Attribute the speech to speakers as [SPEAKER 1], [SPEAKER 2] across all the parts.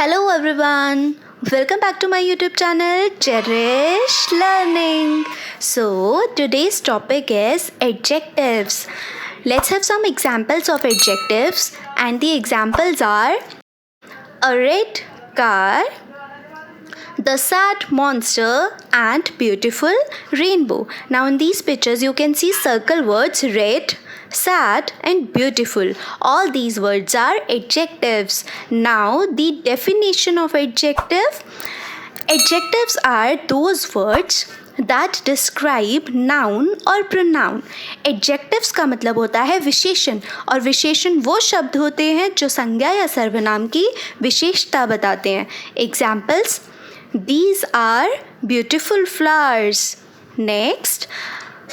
[SPEAKER 1] Hello everyone, welcome back to my YouTube channel Cherish Learning. So today's topic is adjectives. Let's have some examples of adjectives, and the examples are a red car, the sad monster, and beautiful rainbow. Now in these pictures you can see circle words red, sad and beautiful. All these words are adjectives. Now the definition of adjective. Adjectives are those words that describe noun और pronoun. Adjectives का मतलब होता है विशेषण, और विशेषण वो शब्द होते हैं जो संज्ञा या सर्वनाम की विशेषता बताते हैं. Examples: These are beautiful flowers. Next,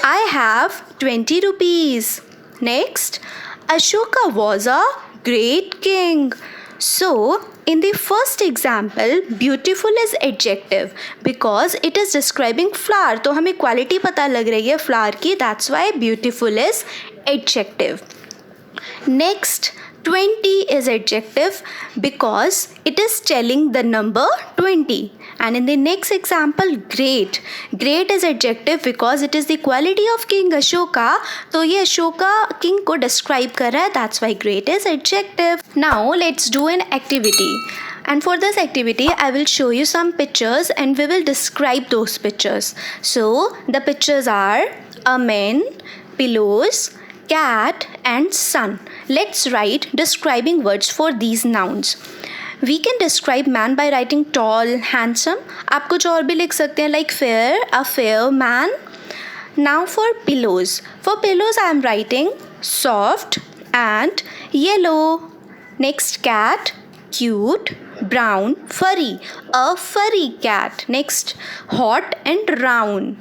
[SPEAKER 1] I have 20 rupees. Next, Ashoka was a great king. So, in the first example, beautiful is adjective because it is describing flower. तो हमें quality पता लग रही है flower की. That's why beautiful is adjective. Next, 20 is adjective because it is telling the number 20. And in the next example, great. Great is adjective because it is the quality of King Ashoka. तो ये Ashoka king को describe कर रहा है. That's why great is adjective. Now let's do an activity. And for this activity, I will show you some pictures and we will describe those pictures. So the pictures are a man, pillows, cat and sun. Let's write describing words for these nouns. We can describe man by writing tall, handsome. आप कुछ और भी लिख सकते हैं like fair, a fair man. Now for pillows. For pillows I am writing soft and yellow. Next cat, cute, brown, furry. A furry cat. Next hot and round.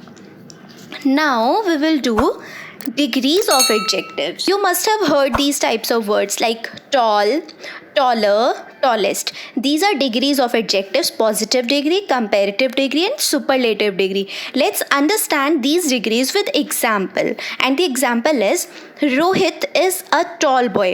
[SPEAKER 1] Now we will do degrees of adjectives. You must have heard these types of words like tall, taller, tallest. These are degrees of adjectives: positive degree, comparative degree and superlative degree. Let's understand these degrees with example. And the example is Rohit is a tall boy.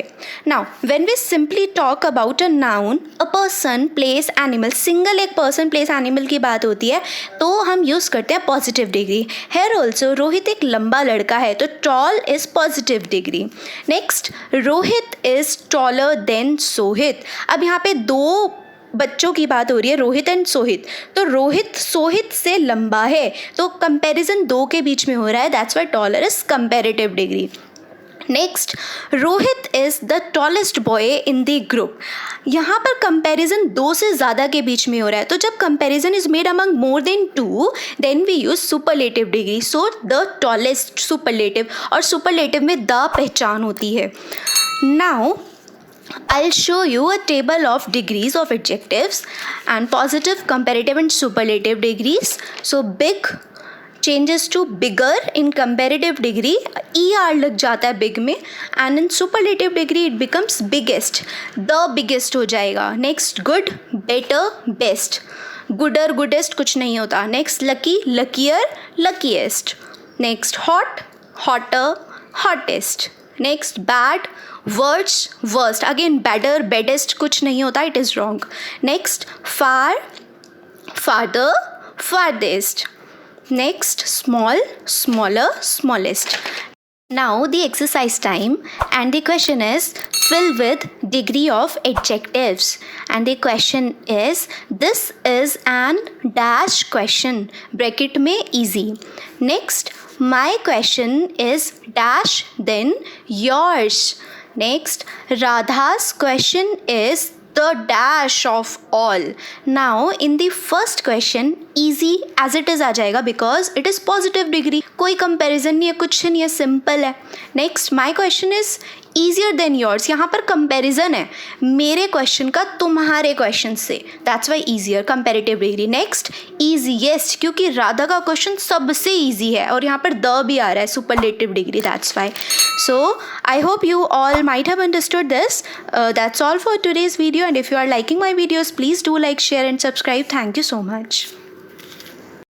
[SPEAKER 1] Now when we simply talk about a noun, a person, place, animal, single एक person, place, animal की बात होती है तो हम use करते हैं positive degree. Here also Rohit एक लंबा लड़का है तो tall is positive degree. Next, Rohit is taller than Sohit. अब यहाँ पे दो बच्चों की बात हो रही है, रोहित एंड सोहित. तो रोहित सोहित से लंबा है तो कंपैरिजन दो के बीच में हो रहा है. That's why taller is comparative degree. Next, Rohit is the tallest boy in the group. यहाँ पर कंपैरिजन दो से ज़्यादा के बीच में हो रहा है तो जब comparison is made among more than two then we use superlative degree. So the tallest superlative, और सुपरलेटिव में द पहचान होती है. Now I'll show you a table of degrees of adjectives and positive, comparative and superlative degrees. So big changes to bigger in comparative degree, er लग जाता है big में, and in superlative degree it becomes biggest, the biggest हो जाएगा. Next, good, better, best. gooder, goodest कुछ नहीं होता. Next, lucky, luckier, luckiest. Next, hot, hotter, hottest. Next, bad, worst, worst. Again better, baddest कुछ नहीं होता, it is wrong. Next, far, farther, farthest. Next, small, smaller, smallest. Now the exercise time, and the question is fill with degree of adjectives. And the question is, this is an dash question, bracket में easy. Next, my question is dash then yours. Next, Radha's question is the dash of all. Now in the first question easy as it is आ जाएगा because it is positive degree. कोई comparison नहीं है, कुछ नहीं है, simple है. Next, my question is easier than yours. यहाँ पर comparison है मेरे question का तुम्हारे question से. That's why easier, comparative degree. Next, easiest क्योंकि राधा का question सबसे easy है और यहाँ पर the भी आ रहा है, superlative degree. That's why. So I hope you all might have understood this. That's all for today's video, and if you are liking my videos, please do like, share and subscribe. Thank you so much.